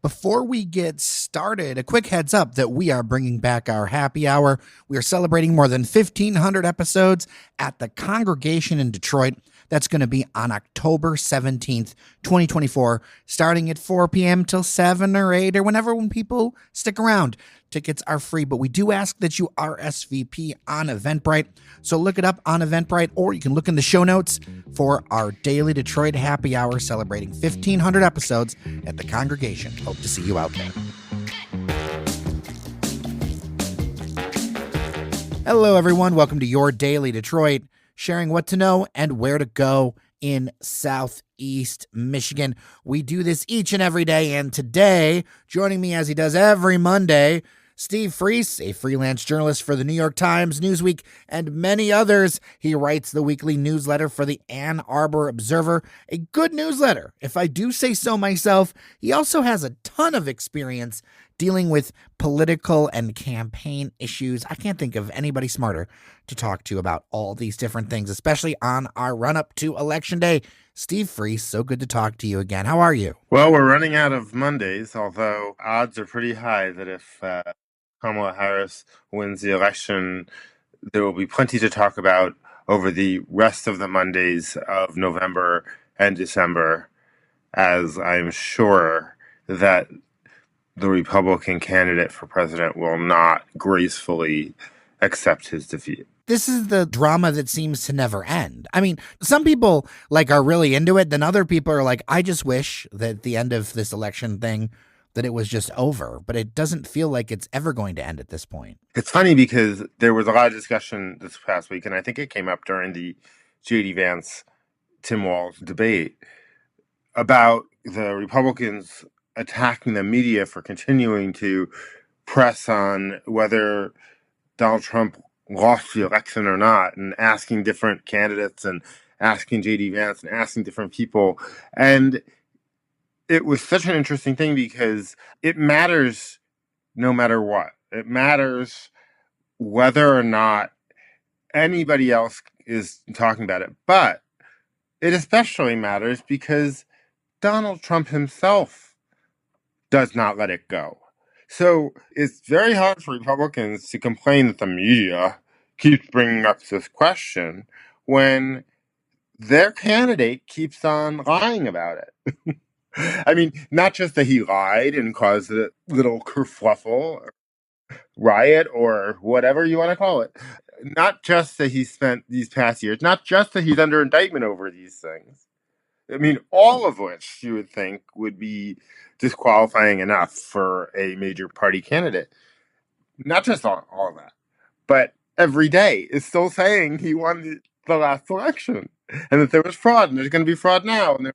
Before we get started, a quick heads up that we are bringing back our happy hour. We are celebrating more than 1,500 episodes at the Congregation in Detroit. That's going to be on October 17th, 2024, starting at 4 p.m. till 7 or 8 or whenever when people stick around. Tickets are free, but we do ask that you RSVP on Eventbrite. So look it up on Eventbrite, or you can look in the show notes for our daily Detroit happy hour celebrating 1,500 episodes at the Congregation. Hope to see you out there. Hello, everyone. Welcome to your daily Detroit, sharing what to know and where to go in Southeast Michigan. We do this each and every day, and today, joining me as he does every Monday, Steve Freese, a freelance journalist for the New York Times, Newsweek, and many others. He writes the weekly newsletter for the Ann Arbor Observer, a good newsletter, if I do say so myself. He also has a ton of experience dealing with political and campaign issues. I can't think of anybody smarter to talk to about all these different things, especially on our run-up to Election Day. Steve Freese, so good to talk to you again. How are you? Well, we're running out of Mondays, although odds are pretty high that if Kamala Harris wins the election, there will be plenty to talk about over the rest of the Mondays of November and December, as I'm sure that the Republican candidate for president will not gracefully accept his defeat. This is the drama that seems to never end. I mean, some people are really into it. Then other people are like, I just wish that at the end of this election thing that it was just over, but it doesn't feel like it's ever going to end at this point. It's funny because there was a lot of discussion this past week, and I think it came up during the J.D. Vance, Tim Walz debate about the Republicans attacking the media for continuing to press on whether Donald Trump lost the election or not, and asking different candidates and asking J.D. Vance and asking different people. And it was such an interesting thing because it matters no matter what. It matters whether or not anybody else is talking about it. But it especially matters because Donald Trump himself does not let it go. So it's very hard for Republicans to complain that the media keeps bringing up this question when their candidate keeps on lying about it. I mean, not just that he lied and caused a little kerfluffle, riot, or whatever you want to call it. Not just that he spent these past years, not just that he's under indictment over these things. I mean, all of which you would think would be disqualifying enough for a major party candidate. Not just all of that, but every day is still saying he won the last election and that there was fraud and there's going to be fraud now. And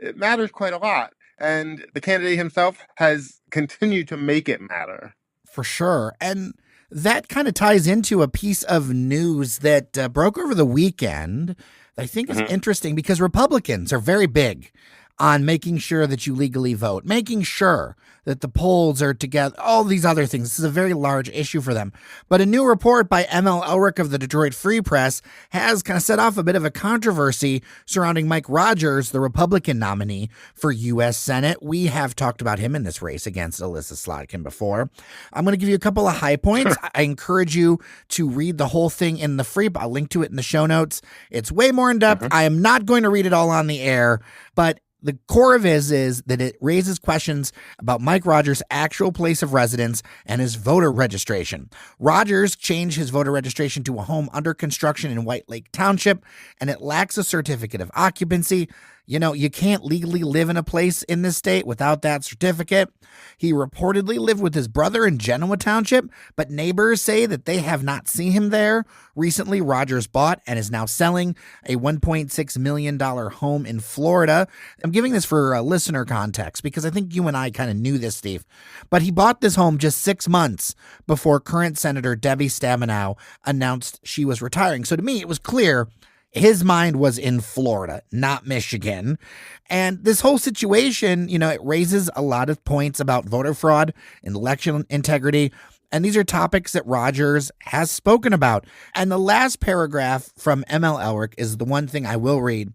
it matters quite a lot. And the candidate himself has continued to make it matter. For sure. And that kind of ties into a piece of news that broke over the weekend that I think is interesting because Republicans are very big on making sure that you legally vote, making sure that the polls are together, all these other things. This is a very large issue for them. But a new report by M.L. Elric of the Detroit Free Press has kind of set off a bit of a controversy surrounding Mike Rogers, the Republican nominee for U.S. Senate. We have talked about him in this race against Alyssa Slotkin before. I'm going to give you a couple of high points. I encourage you to read the whole thing in the free. I'll link to it in the show notes. It's way more in depth. I am not going to read it all on the air, but the core of it is that it raises questions about Mike Rogers' actual place of residence and his voter registration. Rogers changed his voter registration to a home under construction in White Lake Township, and it lacks a certificate of occupancy. You know, you can't legally live in a place in this state without that certificate. He reportedly lived with his brother in Genoa Township, but neighbors say that they have not seen him there. Recently, Rogers bought and is now selling a $1.6 million home in Florida. I'm giving this for listener context because I think you and I kind of knew this, Steve. But he bought this home just 6 months before current Senator Debbie Stabenow announced she was retiring. So to me, it was clear his mind was in Florida, not Michigan. And this whole situation, you know, it raises a lot of points about voter fraud and election integrity. And these are topics that Rogers has spoken about. And the last paragraph from M.L. Elric is the one thing I will read.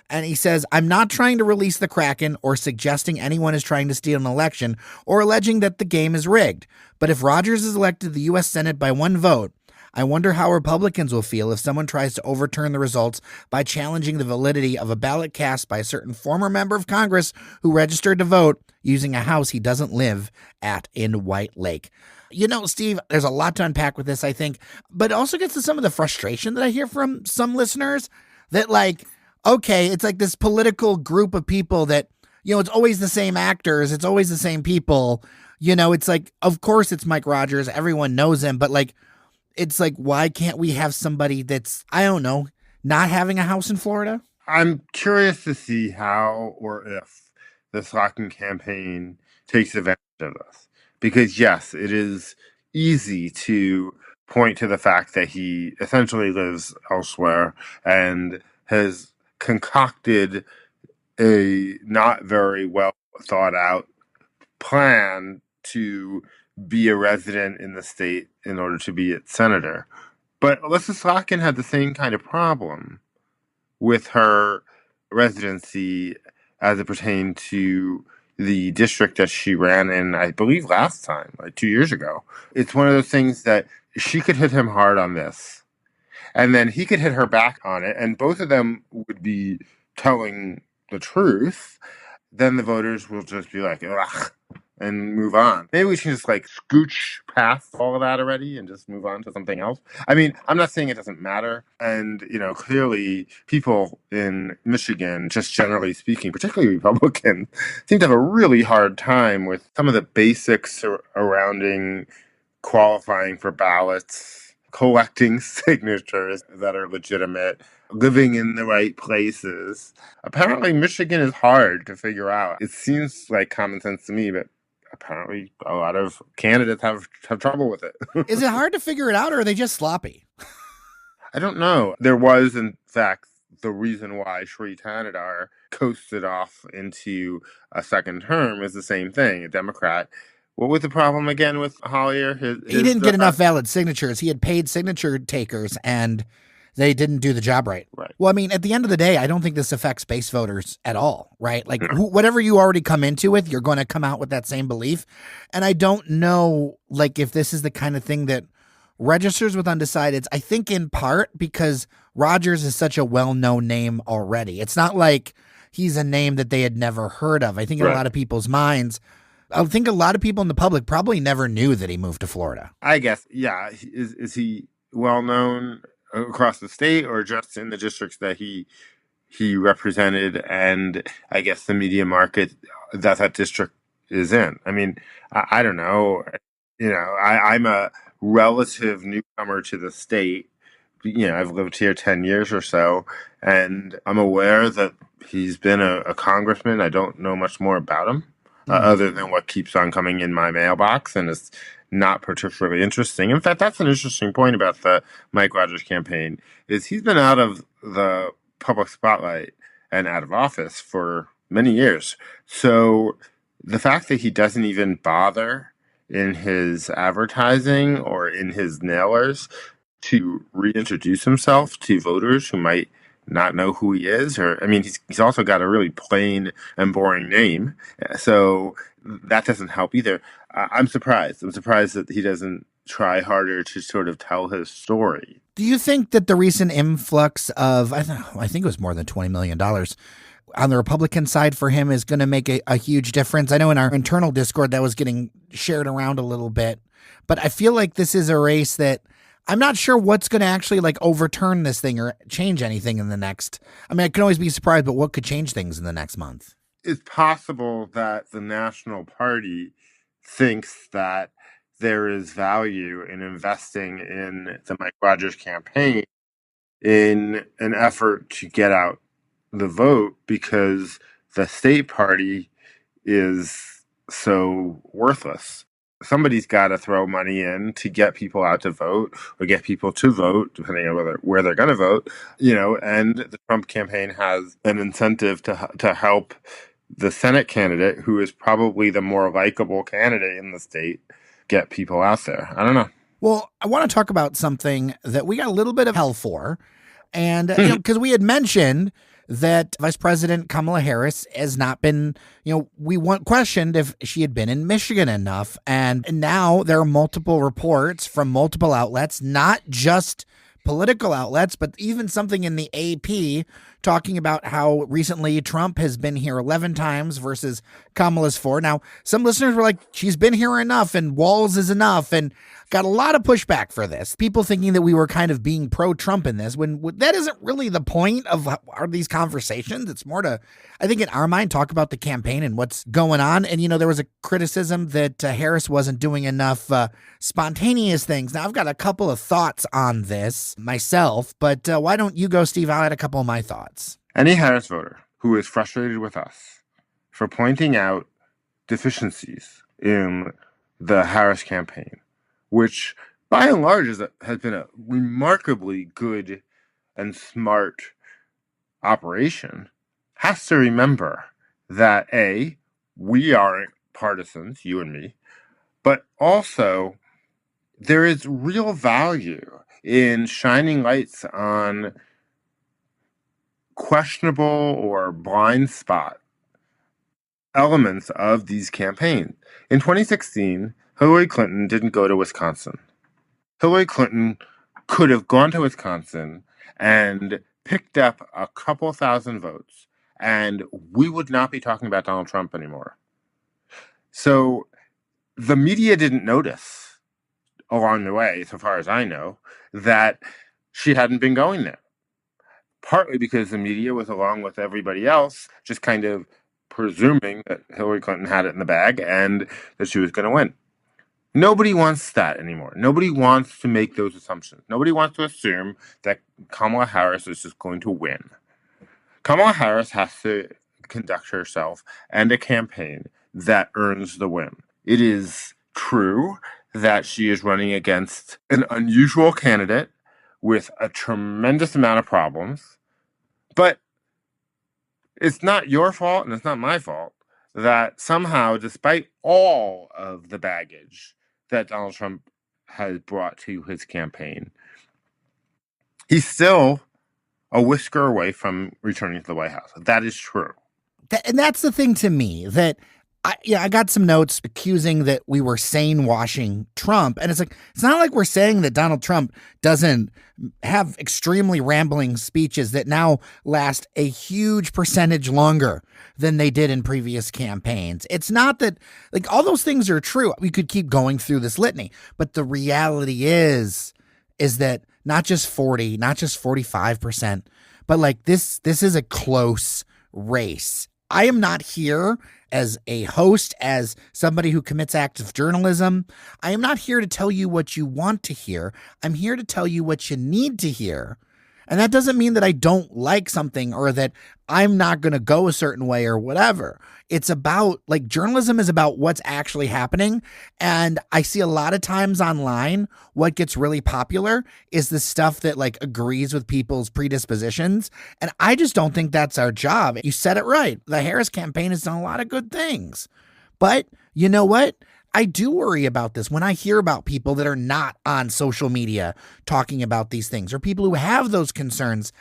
And he says, I'm not trying to release the Kraken or suggesting anyone is trying to steal an election or alleging that the game is rigged. But if Rogers is elected to the U.S. Senate by one vote, I wonder how Republicans will feel if someone tries to overturn the results by challenging the validity of a ballot cast by a certain former member of Congress who registered to vote using a house he doesn't live at in White Lake. You know, Steve, there's a lot to unpack with this, I think, but it also gets to some of the frustration that I hear from some listeners that, like, okay, it's like this political group of people that, you know, it's always the same actors, it's always the same people. You know, it's like, of course it's Mike Rogers, everyone knows him, but like, it's like, why can't we have somebody that's, I don't know, not having a house in Florida? I'm curious to see how or if the Slotkin campaign takes advantage of this. Because, yes, it is easy to point to the fact that he essentially lives elsewhere and has concocted a not very well thought out plan to be a resident in the state in order to be its senator. But Alyssa Slotkin had the same kind of problem with her residency as it pertained to the district that she ran in, I believe, last time, like 2 years ago. It's one of those things that she could hit him hard on this, and then he could hit her back on it, and both of them would be telling the truth. Then the voters will just be like, ugh, and move on. Maybe we should just like scooch past all of that already and just move on to something else. I mean, I'm not saying it doesn't matter. And, you know, clearly people in Michigan, just generally speaking, particularly Republicans, seem to have a really hard time with some of the basics surrounding qualifying for ballots, collecting signatures that are legitimate, living in the right places. Apparently, Michigan is hard to figure out. It seems like common sense to me, but apparently a lot of candidates have trouble with it. Is it hard to figure it out, or are they just sloppy? I don't know. There was, in fact, the reason why Sri Tanadar coasted off into a second term is the same thing, a Democrat. What was the problem again with Hollier? He didn't get enough valid signatures. He had paid signature takers, and they didn't do the job right. Right. Well, I mean, at the end of the day, I don't think this affects base voters at all, right? Like, whatever you already come into with, you're going to come out with that same belief. And I don't know, like, if this is the kind of thing that registers with undecideds. I think in part because Rogers is such a well-known name already. It's not like he's a name that they had never heard of. I think in a lot of people's minds, I think a lot of people in the public probably never knew that he moved to Florida. I guess, yeah. Is he well known across the state or just in the districts that he represented, and I guess the media market that district is in? I mean, I don't know. You know, I'm a relative newcomer to the state. You know, I've lived here 10 years or so, and I'm aware that he's been a congressman. I don't know much more about him. Other than what keeps on coming in my mailbox, and it's not particularly interesting. In fact, that's an interesting point about the Mike Rogers campaign, is he's been out of the public spotlight and out of office for many years. So the fact that he doesn't even bother in his advertising or in his nailers to reintroduce himself to voters who might not know who he is, or I mean, he's also got a really plain and boring name, so that doesn't help either. I'm surprised. I'm surprised that he doesn't try harder to sort of tell his story. Do you think that the recent influx of, I think it was more than $20 million on the Republican side for him is going to make a huge difference? I know in our internal Discord that was getting shared around a little bit, but I feel like this is a race that I'm not sure what's going to actually like overturn this thing or change anything in the next. I mean, I can always be surprised, but what could change things in the next month? It's possible that the National Party thinks that there is value in investing in the Mike Rogers campaign in an effort to get out the vote because the state party is so worthless. Somebody's got to throw money in to get people out to vote or get people to vote, depending on where they're going to vote, you know, and the Trump campaign has an incentive to help the Senate candidate, who is probably the more likable candidate in the state, get people out there. I don't know. Well, I want to talk about something that we got a little bit of hell for. And, you know, because we had mentioned that Vice President Kamala Harris has not been, we questioned if she had been in Michigan enough. And now there are multiple reports from multiple outlets, not just political outlets, but even something in the AP talking about how recently Trump has been here 11 times versus Kamala's 4. Now, some listeners were like, she's been here enough and Walls is enough, and got a lot of pushback for this. People thinking that we were kind of being pro-Trump in this, when that isn't really the point of these conversations. It's more to, I think in our mind, talk about the campaign and what's going on. And, there was a criticism that Harris wasn't doing enough spontaneous things. Now, I've got a couple of thoughts on this myself, but why don't you go, Steve? I'll add a couple of my thoughts. Any Harris voter who is frustrated with us for pointing out deficiencies in the Harris campaign, which by and large has been a remarkably good and smart operation, has to remember that A, we aren't partisans, you and me, but also there is real value in shining lights on questionable or blind spot elements of these campaigns. In 2016, Hillary Clinton didn't go to Wisconsin. Hillary Clinton could have gone to Wisconsin and picked up a couple thousand votes, and we would not be talking about Donald Trump anymore. So the media didn't notice along the way, so far as I know, that she hadn't been going there. Partly because the media was, along with everybody else, just kind of presuming that Hillary Clinton had it in the bag and that she was going to win. Nobody wants that anymore. Nobody wants to make those assumptions. Nobody wants to assume that Kamala Harris is just going to win. Kamala Harris has to conduct herself and a campaign that earns the win. It is true that she is running against an unusual candidate with a tremendous amount of problems, but it's not your fault and it's not my fault that somehow, despite all of the baggage that Donald Trump has brought to his campaign, he's still a whisker away from returning to the White House. That is true. And that's the thing to me, that I got some notes accusing that we were sane washing Trump. And it's like, it's not like we're saying that Donald Trump doesn't have extremely rambling speeches that now last a huge percentage longer than they did in previous campaigns. It's not that, like, all those things are true. We could keep going through this litany, but the reality is that not just 40, not just 45%, but like this is a close race. I am not here as a host, as somebody who commits active journalism. I am not here to tell you what you want to hear. I'm here to tell you what you need to hear. And that doesn't mean that I don't like something or that I'm not going to go a certain way or whatever. It's about, like, journalism is about what's actually happening. And I see a lot of times online, what gets really popular is the stuff that, like, agrees with people's predispositions. And I just don't think that's our job. You said it right. The Harris campaign has done a lot of good things. But you know what? I do worry about this when I hear about people that are not on social media talking about these things, or people who have those concerns.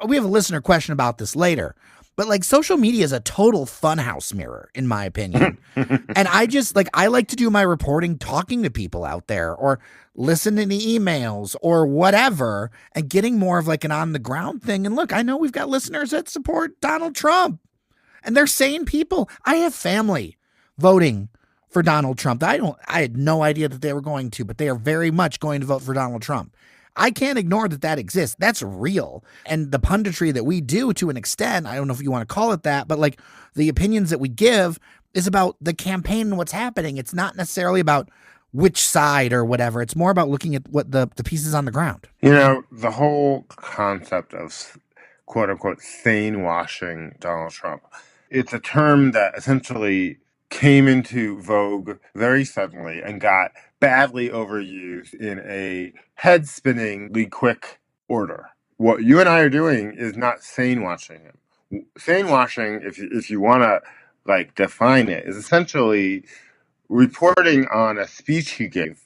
We have a listener question about this later, but like, social media is a total funhouse mirror, in my opinion. And I like to do my reporting talking to people out there, or listening to emails or whatever, and getting more of like an on the ground thing. And look, I know we've got listeners that support Donald Trump, and they're sane people. I have family voting for Donald Trump. I had no idea that they were going to, but they are very much going to vote for Donald Trump. I can't ignore that exists. That's real. And the punditry that we do, to an extent, I don't know if you want to call it that, but like, the opinions that we give is about the campaign and what's happening. It's not necessarily about which side or whatever. It's more about looking at what the pieces on the ground. The whole concept of quote unquote sane washing Donald Trump, it's a term that essentially came into vogue very suddenly and got badly overused in a head-spinningly quick order. What you and I are doing is not sane washing him. Sane washing, if you want to like define it, is essentially reporting on a speech he gave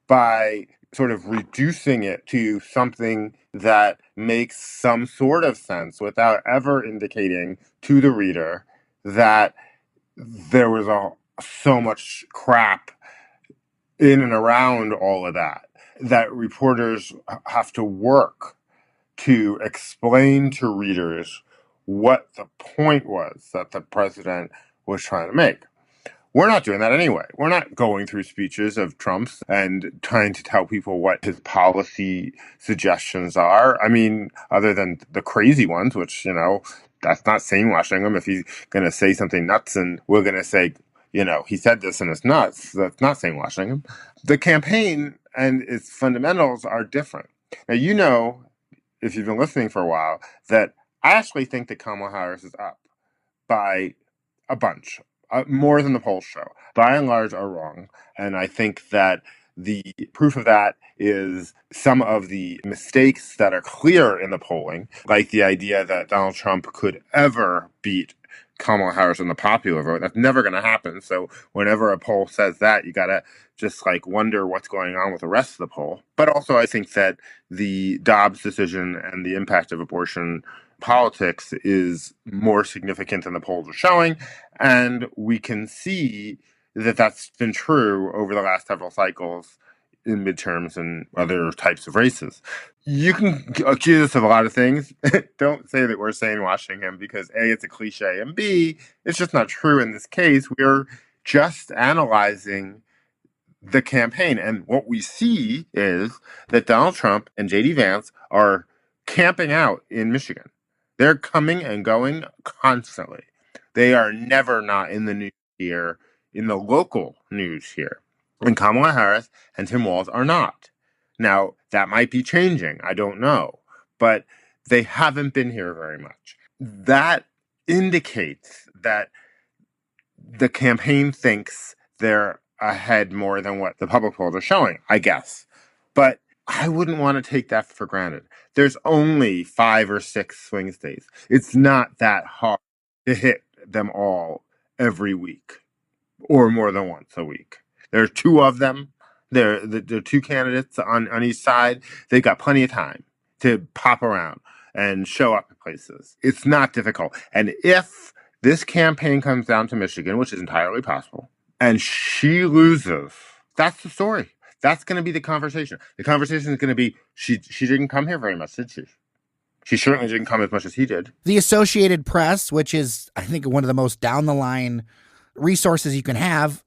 by sort of reducing it to something that makes some sort of sense without ever indicating to the reader that there was so much crap in and around all of that, that reporters have to work to explain to readers what the point was that the president was trying to make. We're not doing that anyway. We're not going through speeches of Trump's and trying to tell people what his policy suggestions are. I mean, other than the crazy ones, which, that's not sane-washing him. If he's going to say something nuts and we're going to say, he said this and it's nuts, that's not sane-washing him. The campaign and its fundamentals are different. Now, if you've been listening for a while, that I actually think that Kamala Harris is up by a bunch, more than the polls show. By and large, are wrong. And I think that the proof of that is some of the mistakes that are clear in the polling, like the idea that Donald Trump could ever beat Kamala Harris in the popular vote. That's never going to happen. So whenever a poll says that, you got to just wonder what's going on with the rest of the poll. But also, I think that the Dobbs decision and the impact of abortion politics is more significant than the polls are showing. And we can see that that's been true over the last several cycles in midterms and other types of races. You can accuse us of a lot of things. Don't say that we're saying washing him because A, it's a cliche, and B, it's just not true in this case. We're just analyzing the campaign. And what we see is that Donald Trump and J.D. Vance are camping out in Michigan. They're coming and going constantly. They are never not in the news here, in the local news here. And Kamala Harris and Tim Walz are not. Now, that might be changing. I don't know. But they haven't been here very much. That indicates that the campaign thinks they're ahead more than what the public polls are showing, I guess. But I wouldn't want to take that for granted. There's only 5 or 6 swing states. It's not that hard to hit them all every week or more than once a week. There are 2 of them. There are 2 candidates on each side. They've got plenty of time to pop around and show up at places. It's not difficult. And if this campaign comes down to Michigan, which is entirely possible, and she loses, that's the story. That's going to be the conversation. The conversation is going to be, she didn't come here very much, did she? She certainly didn't come as much as he did. The Associated Press, which is, I think, one of the most down-the-line resources you can have,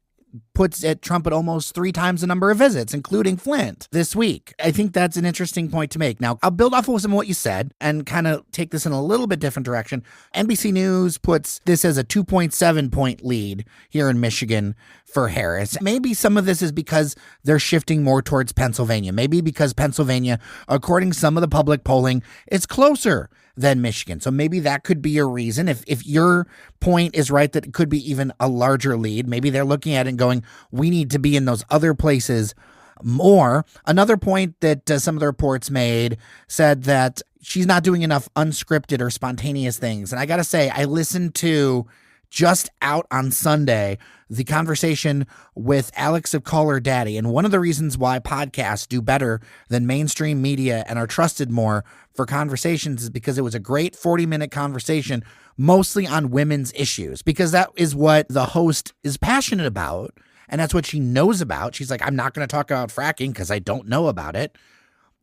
puts at Trump at almost 3 times the number of visits, including Flint, this week. I think that's an interesting point to make. Now, I'll build off of some of what you said and kind of take this in a little bit different direction. NBC News puts this as a 2.7-point lead here in Michigan for Harris. Maybe some of this is because they're shifting more towards Pennsylvania. Maybe because Pennsylvania, according to some of the public polling, is closer than Michigan. So maybe that could be a reason. If your point is right, that it could be even a larger lead. Maybe they're looking at it and going, we need to be in those other places more. Another point that some of the reports made said that she's not doing enough unscripted or spontaneous things. And I got to say, I listened to just out on Sunday the conversation with Alex of Call Her Daddy. And one of the reasons why podcasts do better than mainstream media and are trusted more for conversations is because it was a great 40-minute conversation, mostly on women's issues, because that is what the host is passionate about. And that's what she knows about. She's like, I'm not going to talk about fracking because I don't know about it.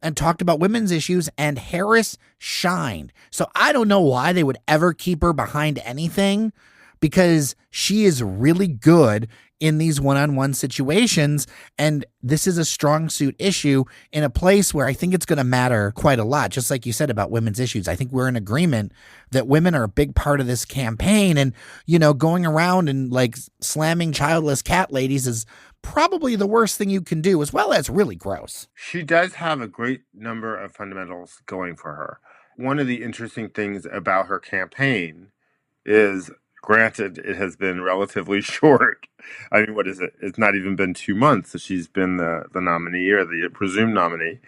And talked about women's issues, and Harris shined. So I don't know why they would ever keep her behind anything, because she is really good in these one-on-one situations. And this is a strong suit issue in a place where I think it's going to matter quite a lot. Just like you said about women's issues, I think we're in agreement that women are a big part of this campaign. And, going around and slamming childless cat ladies is probably the worst thing you can do, as well as really gross. She does have a great number of fundamentals going for her. One of the interesting things about her campaign is, granted, it has been relatively short. I mean, what is it? It's not even been 2 months that she's been the nominee or the presumed nominee.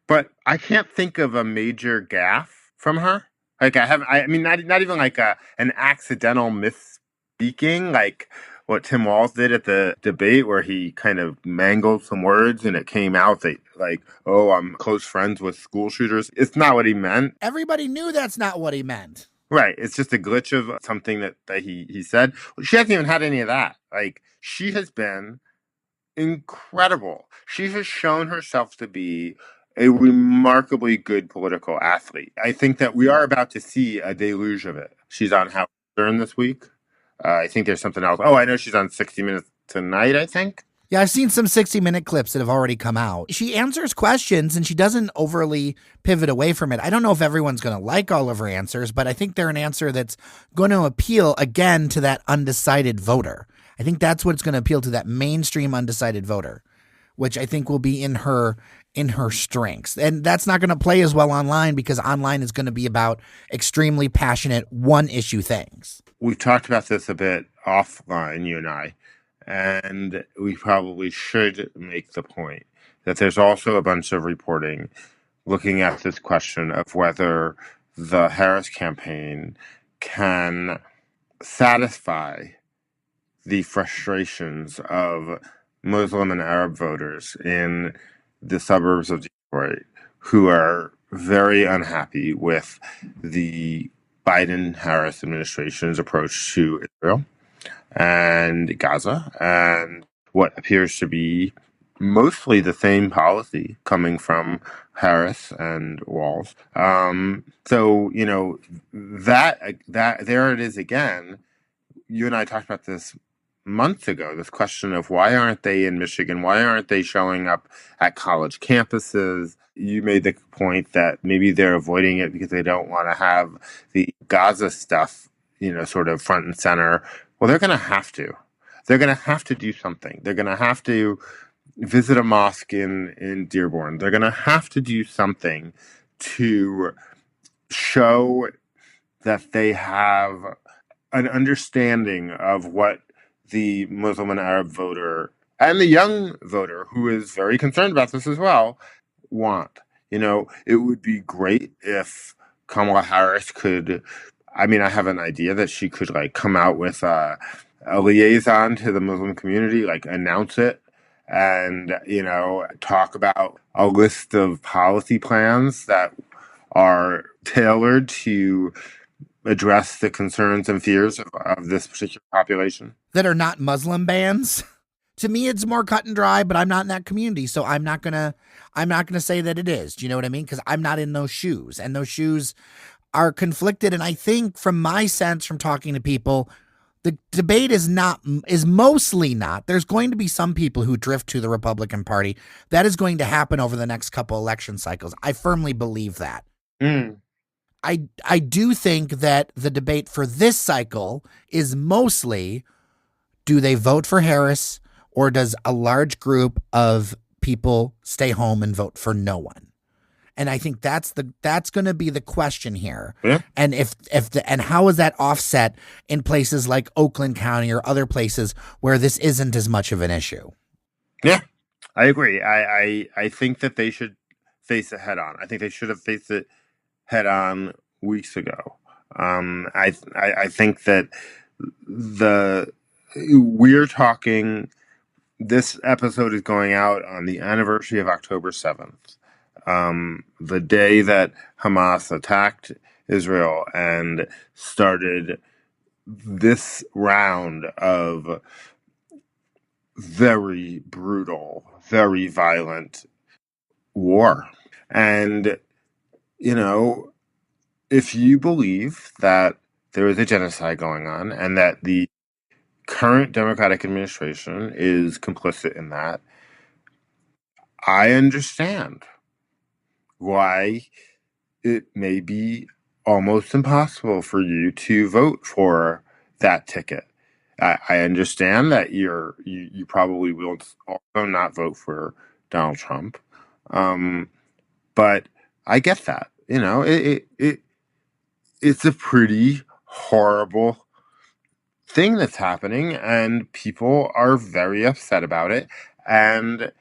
But I can't think of a major gaffe from her. I mean, not even an accidental misspeaking. what Tim Walz did at the debate, where he kind of mangled some words and it came out that, like, oh, I'm close friends with school shooters. It's not what he meant. Everybody knew that's not what he meant. Right. It's just a glitch of something that he said. She hasn't even had any of that. Like, she has been incredible. She has shown herself to be a remarkably good political athlete. I think that we are about to see a deluge of it. She's on Howard Stern this week. I think there's something else. Oh, I know she's on 60 Minutes tonight, I think. Yeah, I've seen some 60-minute clips that have already come out. She answers questions and she doesn't overly pivot away from it. I don't know if everyone's going to like all of her answers, but I think they're an answer that's going to appeal, again, to that undecided voter. I think that's what's going to appeal to that mainstream undecided voter, which I think will be in her strengths. And that's not going to play as well online, because online is going to be about extremely passionate one-issue things. We've talked about this a bit offline, you and I. And we probably should make the point that there's also a bunch of reporting looking at this question of whether the Harris campaign can satisfy the frustrations of Muslim and Arab voters in the suburbs of Detroit who are very unhappy with the Biden-Harris administration's approach to Israel and Gaza, and what appears to be mostly the same policy coming from Harris and Walz. So, you know, that there it is again. You and I talked about this months ago, this question of why aren't they in Michigan? Why aren't they showing up at college campuses? You made the point that maybe they're avoiding it because they don't want to have the Gaza stuff, you know, sort of front and center. Well, they're going to have to. They're going to have to do something. They're going to have to visit a mosque in Dearborn. They're going to have to do something to show that they have an understanding of what the Muslim and Arab voter and the young voter, who is very concerned about this as well, want. You know, it would be great if Kamala Harris could, I mean, I have an idea that she could, like, come out with a liaison to the Muslim community, like announce it, and, you know, talk about a list of policy plans that are tailored to address the concerns and fears of this particular population. That are not Muslim bans. To me, it's more cut and dry, but I'm not in that community, so I'm not gonna say that it is. Do you know what I mean? Because I'm not in those shoes, and those shoes are conflicted. And I think, from my sense, from talking to people, the debate is mostly not. There's going to be some people who drift to the Republican Party. That is going to happen over the next couple election cycles. I firmly believe that. I do think that the debate for this cycle is mostly, do they vote for Harris, or does a large group of people stay home and vote for no one? And I think that's going to be the question here. Yeah. And and how is that offset in places like Oakland County or other places where this isn't as much of an issue? Yeah, I agree. I think that they should face it head on. I think they should have faced it head on weeks ago. I think that we're talking. This episode is going out on the anniversary of October 7th, the day that Hamas attacked Israel and started this round of very brutal, very violent war. And, you know, if you believe that there is a genocide going on and that the current Democratic administration is complicit in that, I understand why it may be almost impossible for you to vote for that ticket. I understand that you probably will also not vote for Donald Trump, but I get that. You know, it's a pretty horrible thing that's happening, and people are very upset about it. And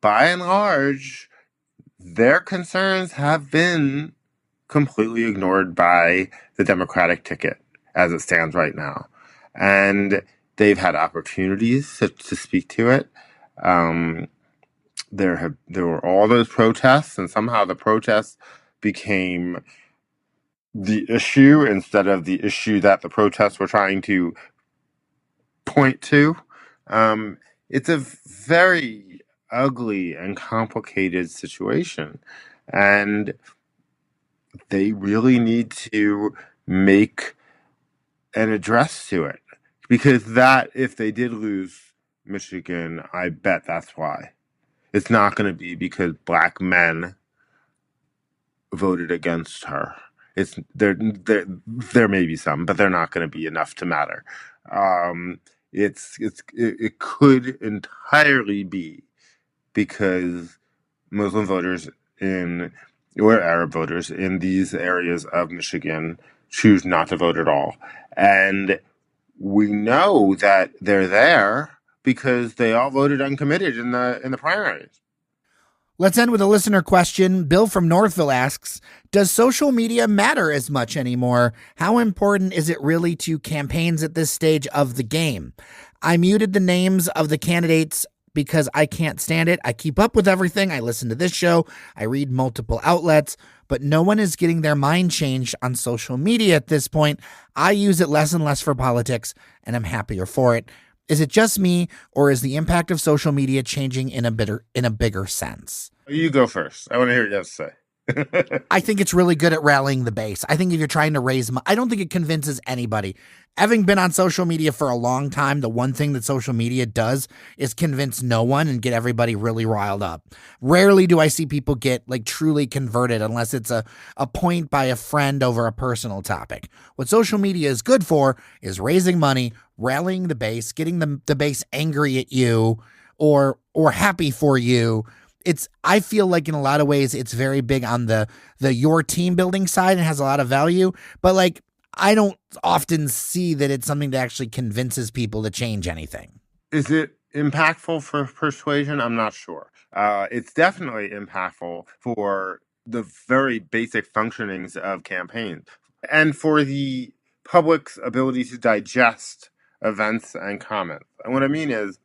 by and large, their concerns have been completely ignored by the Democratic ticket as it stands right now. And they've had opportunities to speak to it. Um, there were all those protests, and somehow the protests became the issue instead of the issue that the protests were trying to point to. Um, it's a very ugly and complicated situation, and they really need to make an address to it, because that, if they did lose Michigan, I bet that's why. It's not going to be because black men voted against her. It's there may be some, but they're not going to be enough to matter. It could entirely be because Muslim voters in or Arab voters in these areas of Michigan choose not to vote at all, and we know that they're there because they all voted uncommitted in the primaries. Let's end with a listener question. Bill from Northville asks, does social media matter as much anymore? How important is it really to campaigns at this stage of the game? I muted the names of the candidates because I can't stand it. I keep up with everything. I listen to this show. I read multiple outlets, but no one is getting their mind changed on social media at this point. I use it less and less for politics, and I'm happier for it. Is it just me, or is the impact of social media changing in a bigger sense? You go first. I want to hear what you have to say. I think it's really good at rallying the base. I think if you're trying to raise money, I don't think it convinces anybody. Having been on social media for a long time, the one thing that social media does is convince no one and get everybody really riled up. Rarely do I see people get like truly converted unless it's a point by a friend over a personal topic. What social media is good for is raising money, rallying the base, getting the base angry at you or happy for you. I feel like in a lot of ways it's very big on the your team building side and has a lot of value, but like I don't often see that it's something that actually convinces people to change anything. Is it impactful for persuasion? I'm not sure. It's definitely impactful for the very basic functionings of campaigns and for the public's ability to digest events and comments. And what I mean is,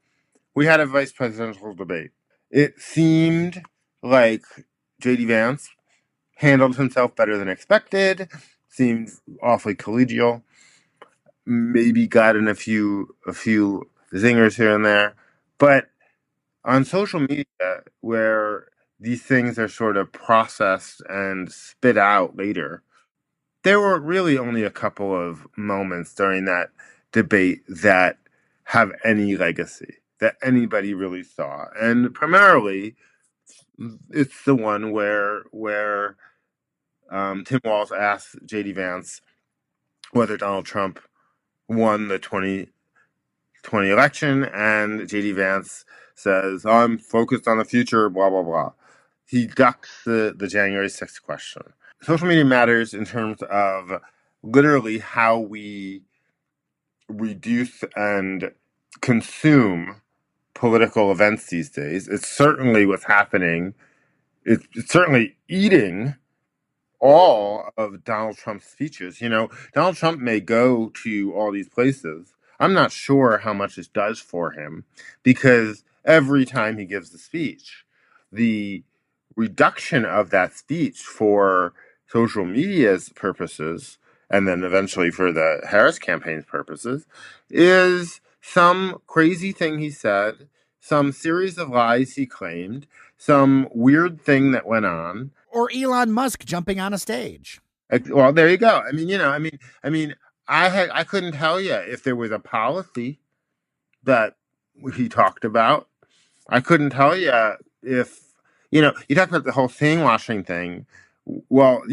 we had a vice presidential debate. It seemed like J.D. Vance handled himself better than expected, seemed awfully collegial, maybe got in a few zingers here and there. But on social media, where these things are sort of processed and spit out later, there were really only a couple of moments during that debate that have any legacy that anybody really saw, and primarily it's the one where Tim Walz asked J.D. Vance whether Donald Trump won the 2020 election, and J.D. Vance says, "I'm focused on the future." Blah blah blah. He ducks the January 6th question. Social media matters in terms of literally how we reduce and consume political events these days. It's certainly what's happening. It's certainly eating all of Donald Trump's speeches. Donald Trump may go to all these places. I'm not sure how much this does for him, because every time he gives the speech, the reduction of that speech for social media's purposes, and then eventually for the Harris campaign's purposes, is some crazy thing he said, some series of lies he claimed, some weird thing that went on, or Elon Musk jumping on a stage. well, there you go. I couldn't tell you if there was a policy that he talked about. I couldn't tell you if you talked about the whole thing washing thing. Well,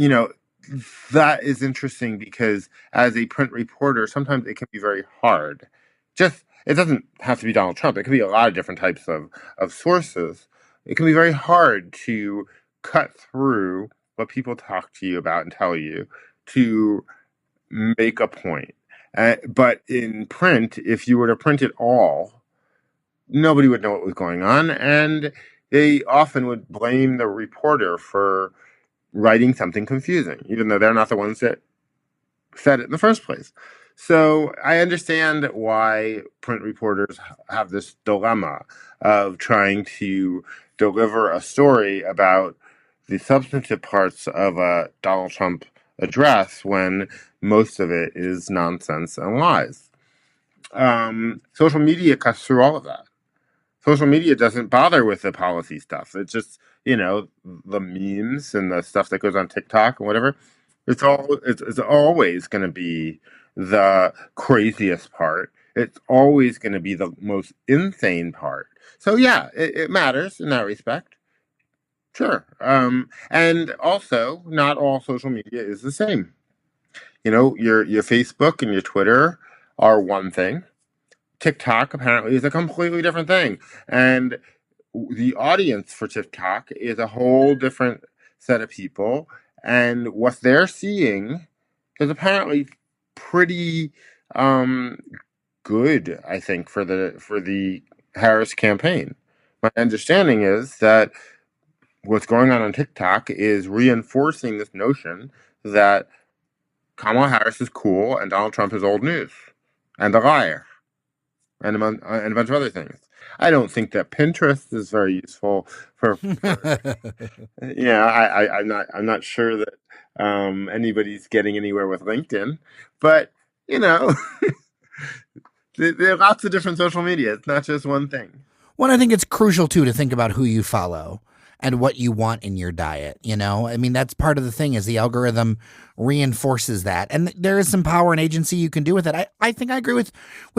that is interesting because as a print reporter, sometimes it can be very hard. Just it doesn't have to be Donald Trump. It can be a lot of different types of sources. It can be very hard to cut through what people talk to you about and tell you to make a point. But in print, if you were to print it all, nobody would know what was going on, and they often would blame the reporter for writing something confusing, even though they're not the ones that said it in the first place. So I understand why print reporters have this dilemma of trying to deliver a story about the substantive parts of a Donald Trump address when most of it is nonsense and lies. Social media cuts through all of that. Social media doesn't bother with the policy stuff. It's just, the memes and the stuff that goes on TikTok and whatever. It's always going to be the craziest part. It's always going to be the most insane part. So yeah, it matters in that respect. Sure. And also, not all social media is the same. Your Facebook and your Twitter are one thing. TikTok apparently is a completely different thing. And the audience for TikTok is a whole different set of people. And what they're seeing is apparently pretty good, I think, for the Harris campaign. My understanding is that what's going on TikTok is reinforcing this notion that Kamala Harris is cool and Donald Trump is old news and a liar and a bunch of other things. I don't think that Pinterest is very useful for I'm not sure that anybody's getting anywhere with LinkedIn, but you know, there are lots of different social media. It's not just one thing. Well, I think it's crucial too to think about who you follow and what you want in your diet. I mean, that's part of the thing is the algorithm reinforces that. And there is some power and agency you can do with it. I think I agree with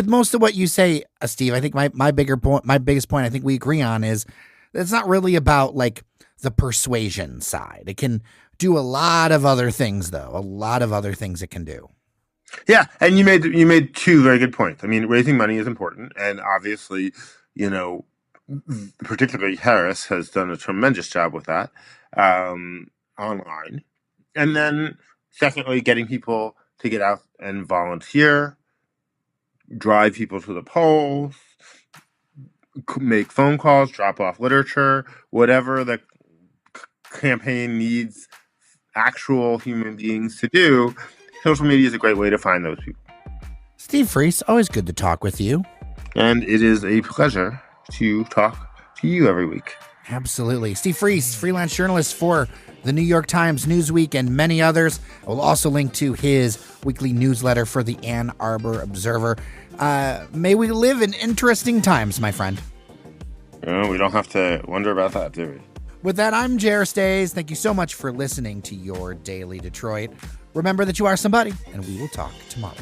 most of what you say, Steve. I think my biggest point I think we agree on is it's not really about like the persuasion side. It can do a lot of other things though. A lot of other things it can do. Yeah, and you made two very good points. I mean, raising money is important, and obviously, particularly Harris has done a tremendous job with that online. And then, secondly, getting people to get out and volunteer, drive people to the polls, make phone calls, drop off literature, whatever the campaign needs actual human beings to do. Social media is a great way to find those people. Steve Freese, always good to talk with you. And it is a pleasure to talk to you every week. Absolutely. Steve Freese, freelance journalist for the New York Times, Newsweek, and many others. I will also link to his weekly newsletter for the Ann Arbor Observer. May we live in interesting times, my friend. We don't have to wonder about that, do we? With that, I'm Jer Stays. Thank you so much for listening to Your Daily Detroit. Remember that you are somebody, and we will talk tomorrow.